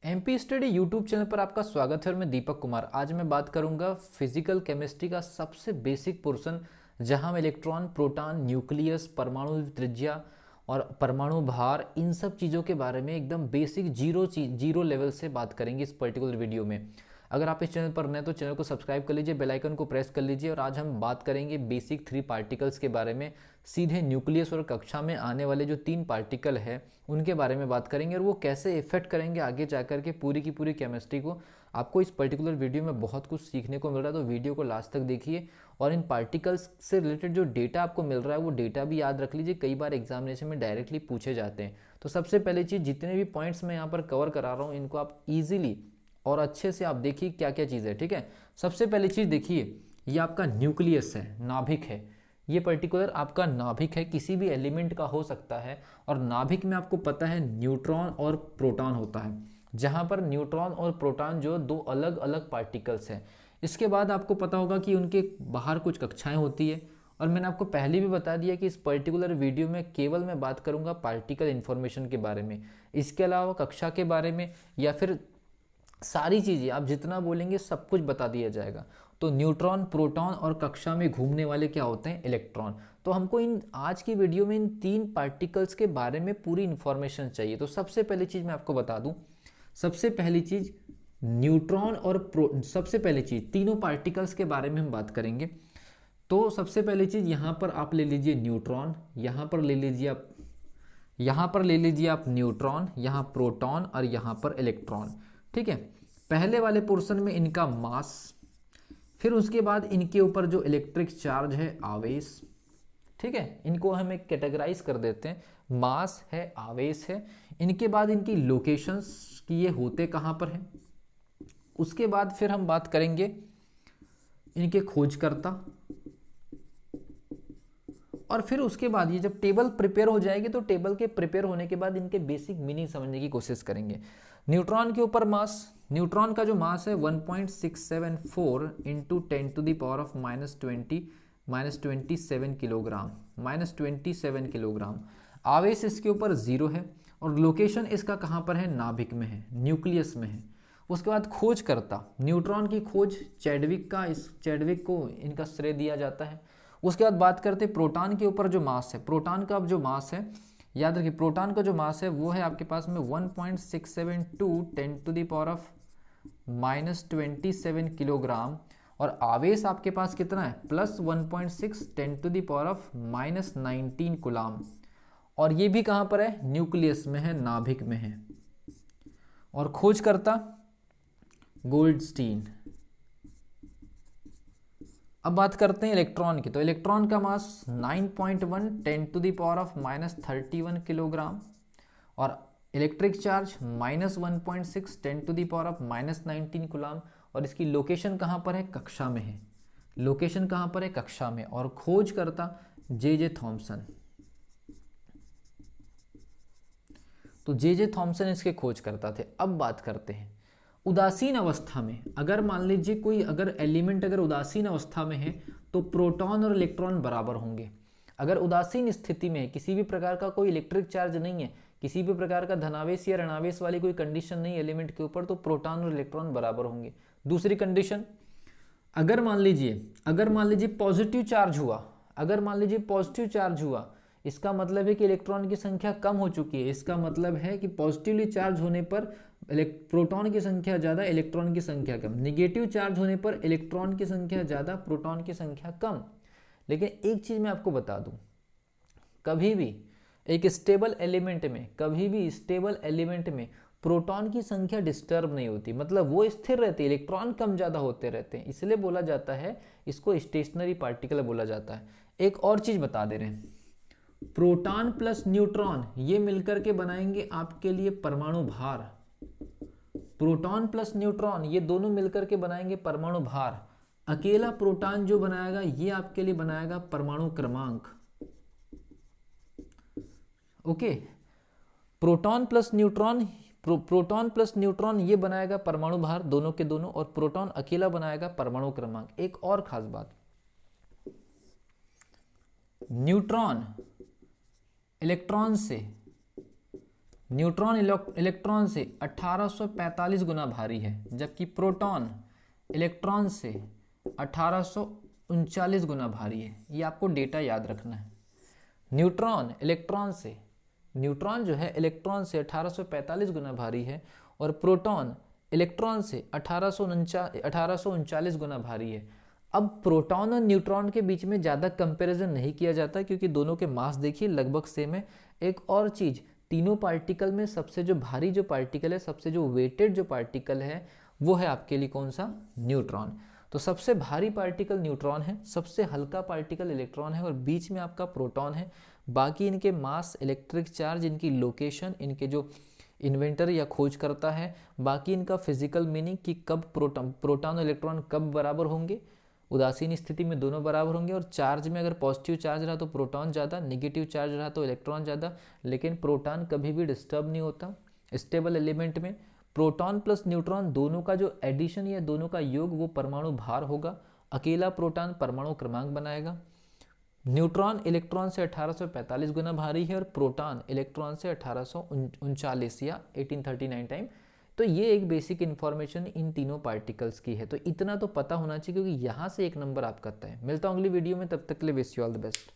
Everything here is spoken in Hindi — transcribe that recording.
एमपी स्टडी यूट्यूब चैनल पर आपका स्वागत है और मैं दीपक कुमार। आज मैं बात करूंगा फिजिकल केमिस्ट्री का सबसे बेसिक पोर्शन, जहां हम इलेक्ट्रॉन, प्रोटॉन, न्यूक्लियस, परमाणु त्रिज्या और परमाणु भार, इन सब चीज़ों के बारे में एकदम बेसिक जीरो लेवल से बात करेंगे इस पर्टिकुलर वीडियो में। अगर आप इस चैनल पर नए तो चैनल को सब्सक्राइब कर लीजिए, बेल आइकन को प्रेस कर लीजिए। और आज हम बात करेंगे बेसिक 3 पार्टिकल्स के बारे में, सीधे न्यूक्लियस और कक्षा में आने वाले जो 3 पार्टिकल है उनके बारे में बात करेंगे और वो कैसे इफेक्ट करेंगे आगे जाकर के पूरी की पूरी केमिस्ट्री को। आपको इस पर्टिकुलर वीडियो में बहुत कुछ सीखने को मिल रहा है, तो वीडियो को लास्ट तक देखिए। और इन पार्टिकल्स से रिलेटेड जो डेटा आपको मिल रहा है वो डेटा भी याद रख लीजिए, कई बार एग्जामिनेशन में डायरेक्टली पूछे जाते हैं। तो सबसे पहली चीज़, जितने भी पॉइंट्स मैं यहाँ पर कवर करा रहा हूँ इनको आप ईजिली और अच्छे से आप देखिए क्या क्या चीज़ है, ठीक है। सबसे पहली चीज़ देखिए, ये आपका न्यूक्लियस है, नाभिक है। ये पर्टिकुलर आपका नाभिक है, किसी भी एलिमेंट का हो सकता है। और नाभिक में आपको पता है न्यूट्रॉन और प्रोटॉन होता है, जहाँ पर न्यूट्रॉन और प्रोटॉन जो दो अलग अलग पार्टिकल्स हैं। इसके बाद आपको पता होगा कि उनके बाहर कुछ कक्षाएं होती है। और मैंने आपको पहले भी बता दिया कि इस पर्टिकुलर वीडियो में केवल मैं बात करूंगा पार्टिकल इन्फॉर्मेशन के बारे में। इसके अलावा कक्षा के बारे में या फिर सारी चीज़ें आप जितना बोलेंगे सब कुछ बता दिया जाएगा। तो न्यूट्रॉन, प्रोटॉन और कक्षा में घूमने वाले क्या होते हैं, इलेक्ट्रॉन। तो हमको इन आज की वीडियो में इन 3 पार्टिकल्स के बारे में पूरी इंफॉर्मेशन चाहिए। तो सबसे पहली चीज़ मैं आपको बता दूं, सबसे पहली चीज़ न्यूट्रॉन और सबसे पहली चीज़ तीनों पार्टिकल्स के बारे में हम बात करेंगे। तो सबसे पहली चीज़ यहाँ पर आप ले लीजिए न्यूट्रॉन, यहाँ पर ले लीजिए आप, यहाँ पर ले लीजिए आप न्यूट्रॉन, यहाँ प्रोटॉन और यहाँ पर इलेक्ट्रॉन, ठीक है। पहले वाले पोर्शन में इनका मास, फिर उसके बाद इनके ऊपर जो इलेक्ट्रिक चार्ज है, आवेश, ठीक है। इनको हम एक कैटेगराइज कर देते हैं, मास है, आवेश है। इनके बाद इनकी लोकेशंस कि ये होते कहाँ पर हैं। उसके बाद फिर हम बात करेंगे इनके खोजकर्ता। और फिर उसके बाद ये जब टेबल प्रिपेयर हो जाएगी तो टेबल के प्रिपेयर होने के बाद इनके बेसिक मीनिंग समझने की कोशिश करेंगे। न्यूट्रॉन के ऊपर मास, न्यूट्रॉन का जो मास है 1.674 इंटू 10⁻⁻20 -27 किलोग्राम, -27 किलोग्राम। आवेश इसके ऊपर 0 है और लोकेशन इसका कहाँ पर है, नाभिक में है, न्यूक्लियस में है। उसके बाद खोज करता, न्यूट्रॉन की खोज चैडविक का, इस चैडविक को इनका श्रेय दिया जाता है। उसके बाद बात करते हैं प्रोटॉन के ऊपर जो मास है। प्रोटॉन का जो मास है, याद रखिए प्रोटॉन का जो मास है वो है आपके पास में 1.672 10⁻⁻27 किलोग्राम। और आवेश आपके पास कितना है, +1.6 10⁻⁻19 कूलाम। और ये भी कहाँ पर है, न्यूक्लियस में है, नाभिक में है। और खोजकर्ता गोल्डस्टीन। अब बात करते हैं इलेक्ट्रॉन की। तो इलेक्ट्रॉन का मास 9.1 10⁻⁻31 किलोग्राम और इलेक्ट्रिक चार्ज -1.6 10⁻⁻19 कूलाम। और इसकी लोकेशन कहाँ पर है, कक्षा में है। लोकेशन कहाँ पर है, कक्षा में। और खोज करता जे थॉमसन। तो जे थॉमसन इसके खोज करता थे। अब बात करते हैं उदासीन अवस्था में, अगर मान लीजिए कोई अगर एलिमेंट अगर उदासीन अवस्था में है तो प्रोटॉन और इलेक्ट्रॉन बराबर होंगे। अगर उदासीन स्थिति में किसी भी प्रकार का कोई इलेक्ट्रिक चार्ज नहीं है, किसी भी प्रकार का धनावेश या ऋणावेश वाली कोई कंडीशन नहीं एलिमेंट के ऊपर, तो प्रोटॉन और इलेक्ट्रॉन बराबर होंगे। दूसरी कंडीशन, अगर मान लीजिए पॉजिटिव चार्ज हुआ, अगर मान लीजिए पॉजिटिव चार्ज हुआ, इसका मतलब है कि इलेक्ट्रॉन की संख्या कम हो चुकी है। इसका मतलब है कि पॉजिटिवली चार्ज होने पर प्रोटॉन की संख्या ज़्यादा, इलेक्ट्रॉन की संख्या कम। निगेटिव चार्ज होने पर इलेक्ट्रॉन की संख्या ज़्यादा, प्रोटॉन की संख्या कम। लेकिन एक चीज़ मैं आपको बता दूं, कभी भी एक स्टेबल एलिमेंट में, कभी भी स्टेबल एलिमेंट में प्रोटॉन की संख्या डिस्टर्ब नहीं होती, मतलब वो स्थिर रहती है, इलेक्ट्रॉन कम ज़्यादा होते रहते हैं। इसलिए बोला जाता है, इसको स्टेशनरी पार्टिकल बोला जाता है। एक और चीज़ बता दे रहे हैं, प्रोटॉन प्लस न्यूट्रॉन ये मिलकर के बनाएंगे आपके लिए परमाणु भार। प्रोटॉन प्लस न्यूट्रॉन ये दोनों मिलकर के बनाएंगे परमाणु भार। अकेला प्रोटॉन जो बनाएगा ये आपके लिए बनाएगा परमाणु क्रमांक। ओके, प्रोटॉन प्लस न्यूट्रॉन ये बनाएगा परमाणु भार, दोनों के दोनों। और प्रोटॉन अकेला बनाएगा परमाणु क्रमांक। एक और खास बात, न्यूट्रॉन इलेक्ट्रॉन से न्यूट्रॉन इलेक्ट्रॉन से 1845 गुना भारी है, जबकि प्रोटॉन इलेक्ट्रॉन से 1839 गुना भारी है। ये आपको डेटा याद रखना है। न्यूट्रॉन जो है इलेक्ट्रॉन से 1845 गुना भारी है और प्रोटॉन इलेक्ट्रॉन से 1839 गुना भारी है। अब प्रोटॉन और न्यूट्रॉन के बीच में ज़्यादा कंपैरिजन नहीं किया जाता क्योंकि दोनों के मास देखिए लगभग सेम है। एक और चीज़, तीनों पार्टिकल में सबसे जो भारी जो पार्टिकल है, सबसे जो वेटेड जो पार्टिकल है, वो है आपके लिए कौन सा? न्यूट्रॉन। तो सबसे भारी पार्टिकल न्यूट्रॉन है, सबसे हल्का पार्टिकल इलेक्ट्रॉन है और बीच में आपका प्रोटॉन है। बाकी इनके मास, इलेक्ट्रिक चार्ज, इनकी लोकेशन, इनके जो इन्वेंटर या खोज करता है, बाकी इनका फिजिकल मीनिंग कि कब प्रोटॉन और इलेक्ट्रॉन कब बराबर होंगे, उदासीन स्थिति में दोनों बराबर होंगे। और चार्ज में अगर पॉजिटिव चार्ज रहा तो प्रोटॉन ज़्यादा, नेगेटिव चार्ज रहा तो इलेक्ट्रॉन ज़्यादा। लेकिन प्रोटॉन कभी भी डिस्टर्ब नहीं होता। स्टेबल एलिमेंट में प्रोटॉन प्लस न्यूट्रॉन दोनों का जो एडिशन या दोनों का योग वो परमाणु भार होगा। अकेला प्रोटॉन परमाणु क्रमांक बनाएगा। न्यूट्रॉन इलेक्ट्रॉन से 1845 गुना भारी है और प्रोटॉन इलेक्ट्रॉन से 1839 या 1839 टाइम। तो ये एक बेसिक इन्फॉर्मेशन इन तीनों पार्टिकल्स की है। तो इतना तो पता होना चाहिए क्योंकि यहाँ से एक नंबर आपका आता है। मिलता हूँ अगली वीडियो में, तब तक के लिए wish you all the best.